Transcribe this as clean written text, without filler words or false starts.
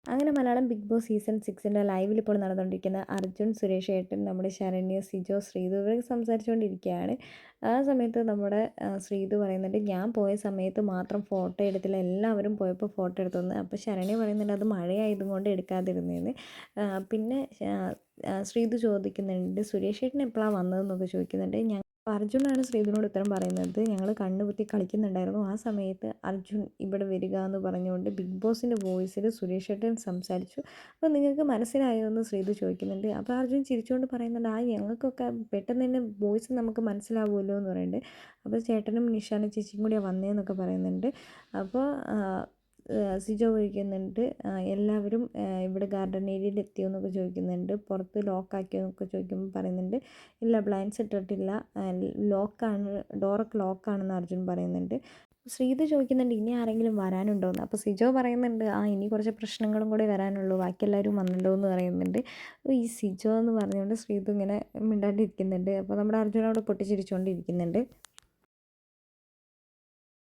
അങ്ങനെ Malayalam big boss season 6ൻ്റെ ലൈവിൽ ഇപ്പോൾ നടന്നുകൊണ്ടിരിക്കുന്ന അർജുൻ, സുരേഷ് ഏട്ടൻ, നമ്മുടെ ശരണ്യ, സിജോ, ശ്രീതു ഇവരൊക്കെ സംസാരിച്ചുകൊണ്ടിരിക്കുകയാണ്. ആ സമയത്ത് നമ്മുടെ ശ്രീതു പറയുന്നുണ്ട്, ഞാൻ പോയ സമയത്ത് മാത്രം ഫോട്ടോ എടുത്തില്ല, എല്ലാവരും പോയപ്പോൾ ഫോട്ടോ എടുത്തെന്ന്. അപ്പോൾ ശരണ്യ പറയുന്നുണ്ട് അത് മഴയായതുകൊണ്ട് എടുക്കാതിരുന്നതെന്ന്. പിന്നെ ശ്രീതു ചോദിക്കുന്നുണ്ട് സുരേഷ് ഏട്ടൻ എപ്പോഴാണ് വന്നതെന്നൊക്കെ ചോദിക്കുന്നുണ്ട്. അപ്പോൾ അർജുനാണ് ശ്രീധുവിനോട് ഉത്തരം പറയുന്നത്, ഞങ്ങൾ കണ്ണുപൊത്തി കളിക്കുന്നുണ്ടായിരുന്നു, ആ സമയത്ത് അർജുൻ ഇവിടെ വരിക എന്ന് പറഞ്ഞുകൊണ്ട് ബിഗ് ബോസിൻ്റെ വോയിസിൽ സുരേഷ് ഏട്ടൻ സംസാരിച്ചു. അപ്പോൾ നിങ്ങൾക്ക് മനസ്സിലായോ എന്ന് ശ്രീധു ചോദിക്കുന്നുണ്ട്. അപ്പോൾ അർജുൻ ചിരിച്ചുകൊണ്ട് പറയുന്നുണ്ട്, ഞങ്ങൾക്കൊക്കെ പെട്ടെന്ന് തന്നെ വോയിസ് നമുക്ക് മനസ്സിലാവുമല്ലോ എന്ന് പറയുന്നുണ്ട്. അപ്പോൾ ചേട്ടനും നിഷാന ചേച്ചിയും കൂടിയാണ് വന്നതെന്നൊക്കെ പറയുന്നുണ്ട്. അപ്പോൾ സിജോ ചോദിക്കുന്നുണ്ട്, എല്ലാവരും ഇവിടെ ഗാർഡൻ ഏരിയയിൽ എത്തിയോ എന്നൊക്കെ ചോദിക്കുന്നുണ്ട്. പുറത്ത് ലോക്കാക്കിയോ എന്നൊക്കെ ചോദിക്കുമ്പോൾ പറയുന്നുണ്ട്, ഇല്ല ബ്ലൈൻഡ്സ് ഇട്ടിട്ടില്ല, ലോക്കാണ്, ഡോറൊക്കെ ലോക്കാണെന്ന് അർജുൻ പറയുന്നുണ്ട്. ശ്രീതു ചോദിക്കുന്നുണ്ട് ഇനി ആരെങ്കിലും വരാനുണ്ടോയെന്ന്. അപ്പോൾ സിജോ പറയുന്നുണ്ട്, ഇനി കുറച്ച് പ്രശ്നങ്ങളും കൂടി വരാനുള്ളൂ, ബാക്കി എല്ലാവരും വന്നിട്ടുണ്ടോ എന്ന് പറയുന്നുണ്ട്. അപ്പോൾ ഈ സിജോ എന്ന് പറഞ്ഞുകൊണ്ട് ശ്രീതു ഇങ്ങനെ മിണ്ടാണ്ടിരിക്കുന്നുണ്ട്. അപ്പോൾ നമ്മുടെ അർജുൻ അവിടെ പൊട്ടിച്ചിരിച്ചുകൊണ്ടിരിക്കുന്നുണ്ട്.